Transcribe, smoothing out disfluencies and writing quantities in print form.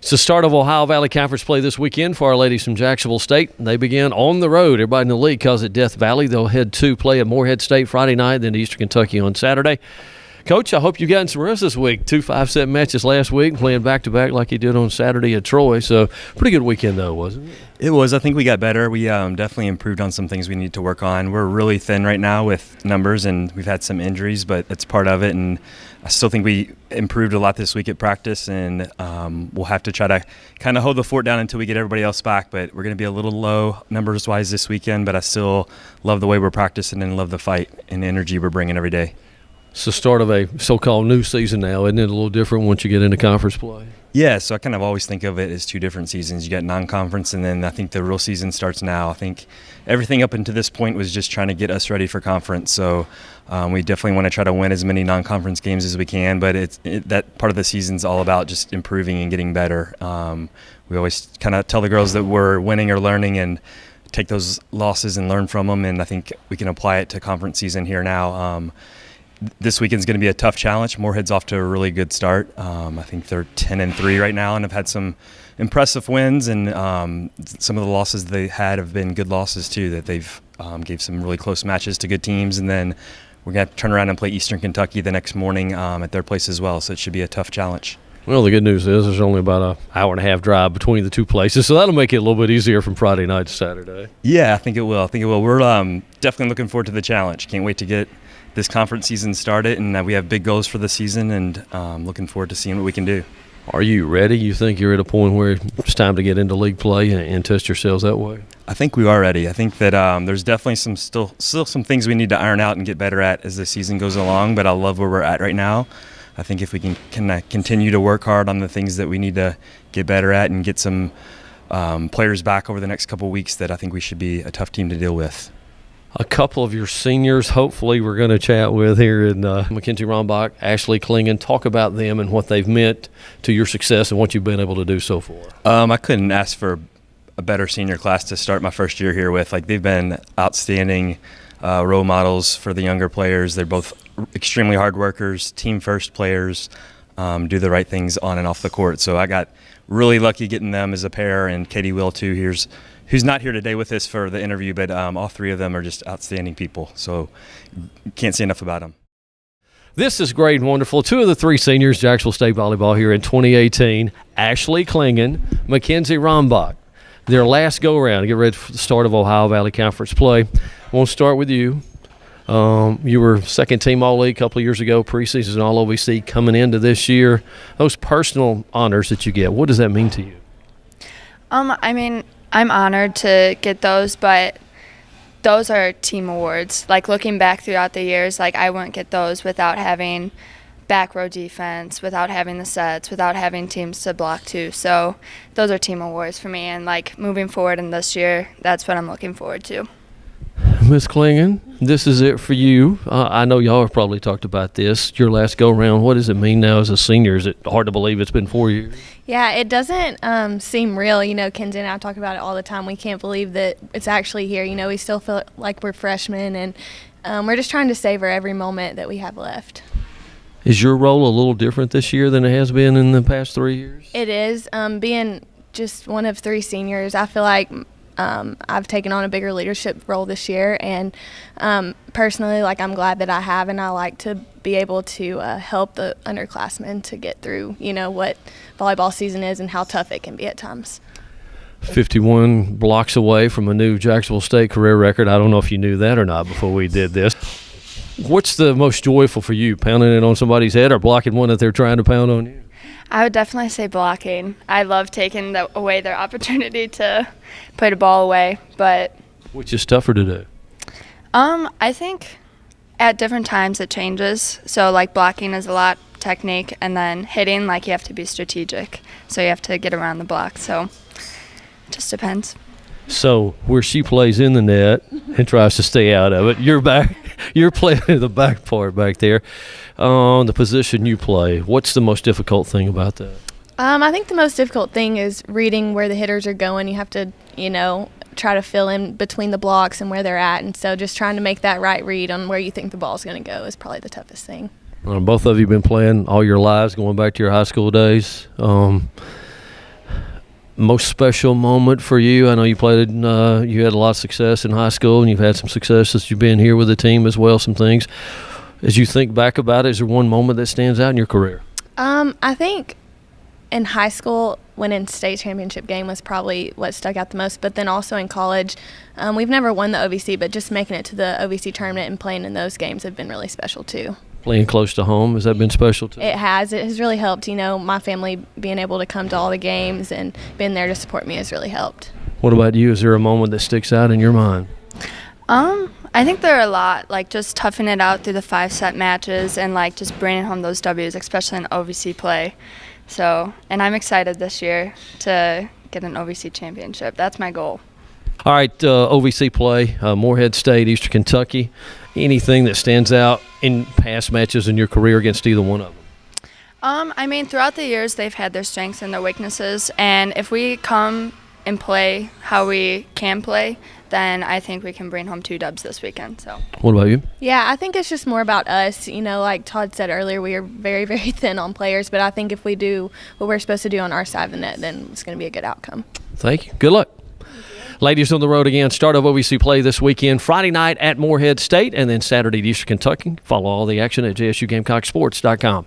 It's the start of Ohio Valley Conference play this weekend for our ladies from Jacksonville State. They begin on the road. Everybody in the league calls it Death Valley. They'll head to play at Morehead State Friday night, then to Eastern Kentucky on Saturday. Coach, I hope you've gotten some rest this week. 2 5-set matches last week, playing back-to-back like you did on Saturday at Troy. So pretty good weekend, though, wasn't it? It was. I think we got better. We definitely improved on some things we need to work on. We're really thin right now with numbers, and we've had some injuries, but it's part of it. And I still think we improved a lot this week at practice, and we'll have to try to kind of hold the fort down until we get everybody else back. But we're going to be a little low numbers-wise this weekend, but I still love the way we're practicing and love the fight and energy we're bringing every day. It's the start of a so-called new season now. Isn't it a little different once you get into conference play? Yeah, so I kind of always think of it as two different seasons. You got non-conference, and then I think the real season starts now. I think everything up until this point was just trying to get us ready for conference. So we definitely want to try to win as many non-conference games as we can, but that part of the season's all about just improving and getting better. We always kind of tell the girls that we're winning or learning and take those losses and learn from them, and I think we can apply it to conference season here now. This weekend's going to be a tough challenge. Morehead's off to a really good start. I think they're 10-3 right now and have had some impressive wins, and some of the losses they had have been good losses too, that they've gave some really close matches to good teams, and then we're going to have to turn around and play Eastern Kentucky the next morning at their place as well, so it should be a tough challenge. Well, the good news is there's only about an hour-and-a-half drive between the two places, so that'll make it a little bit easier from Friday night to Saturday. Yeah, I think it will. We're definitely looking forward to the challenge. Can't wait to get this conference season started, and we have big goals for the season, and looking forward to seeing what we can do. Are you ready? You think you're at a point where it's time to get into league play and test yourselves that way? I think we are ready. I think that there's definitely still some things we need to iron out and get better at as the season goes along, but I love where we're at right now. I think if we can continue to work hard on the things that we need to get better at and get some players back over the next couple of weeks, that I think we should be a tough team to deal with. A couple of your seniors, hopefully, we're going to chat with here in Mackenzie, Rombach, Ashley Clingan. Talk about them and what they've meant to your success and what you've been able to do so far. I couldn't ask for a better senior class to start my first year here with. They've been outstanding role models for the younger players. They're both extremely hard workers, team-first players, do the right things on and off the court. So I got really lucky getting them as a pair, and Katie Will too. Who's not here today with us for the interview, but all three of them are just outstanding people. So can't say enough about them. This is great and wonderful. 2 of the 3 seniors, Jacksonville State Volleyball here in 2018, Ashley Clingan, Mackenzie Rombach. Their last go-around to get ready for the start of Ohio Valley Conference play. I want to start with you. You were second-team All-League a couple of years ago, preseason All-OVC coming into this year. Those personal honors that you get, what does that mean to you? I'm honored to get those, but those are team awards. Looking back throughout the years, I wouldn't get those without having back row defense, without having the sets, without having teams to block too. So those are team awards for me, and moving forward in this year, that's what I'm looking forward to. Ms. Clingan, this is it for you. I know y'all have probably talked about this. Your last go-round, what does it mean now as a senior? Is it hard to believe it's been 4 years? Yeah, it doesn't seem real. Kenzie and I talk about it all the time. We can't believe that it's actually here. We still feel like we're freshmen, and we're just trying to savor every moment that we have left. Is your role a little different this year than it has been in the past 3 years? It is. Being just one of 3 seniors, I feel like I've taken on a bigger leadership role this year, and personally, I'm glad that I have, and I like to be able to help the underclassmen to get through, what volleyball season is and how tough it can be at times. 51 blocks away from a new Jacksonville State career record. I don't know if you knew that or not before we did this. What's the most joyful for you, pounding it on somebody's head or blocking one that they're trying to pound on you? I would definitely say blocking. I love taking away their opportunity to put a ball away, but which is tougher to do? I think at different times it changes. So blocking is a lot technique, and then hitting you have to be strategic. So you have to get around the block. So it just depends. So where she plays in the net and tries to stay out of it, you're playing the back part back there. The position you play, what's the most difficult thing about that? I think the most difficult thing is reading where the hitters are going. You have to, try to fill in between the blocks and where they're at. And so just trying to make that right read on where you think the ball's going to go is probably the toughest thing. Both of you been playing all your lives, going back to your high school days. most special moment for you? I know you played, you had a lot of success in high school, and you've had some success since you've been here with the team as well, some things. As you think back about it, is there one moment that stands out in your career? I think in high school, winning state championship game was probably what stuck out the most. But then also in college, we've never won the OVC, but just making it to the OVC tournament and playing in those games have been really special too. Playing close to home, has that been special too? It has. It has really helped. You know, my family being able to come to all the games and being there to support me has really helped. What about you? Is there a moment that sticks out in your mind? I think there are a lot, like just toughing it out through the 5-set matches and like just bringing home those W's, especially in OVC play. So, and I'm excited this year to get an OVC championship. That's my goal. All right, OVC play, Morehead State, Eastern Kentucky. Anything that stands out in past matches in your career against either one of them? I mean, throughout the years, they've had their strengths and their weaknesses, and if we come and play how we can play, then I think we can bring home 2 dubs this weekend. So. What about you? Yeah, I think it's just more about us. You know, like Todd said earlier, we are very, very thin on players, but I think if we do what we're supposed to do on our side of the net, then it's going to be a good outcome. Thank you. Good luck. Ladies on the road again. Start of OVC play this weekend. Friday night at Morehead State, and then Saturday at Eastern Kentucky. Follow all the action at JSUGamecocksports.com.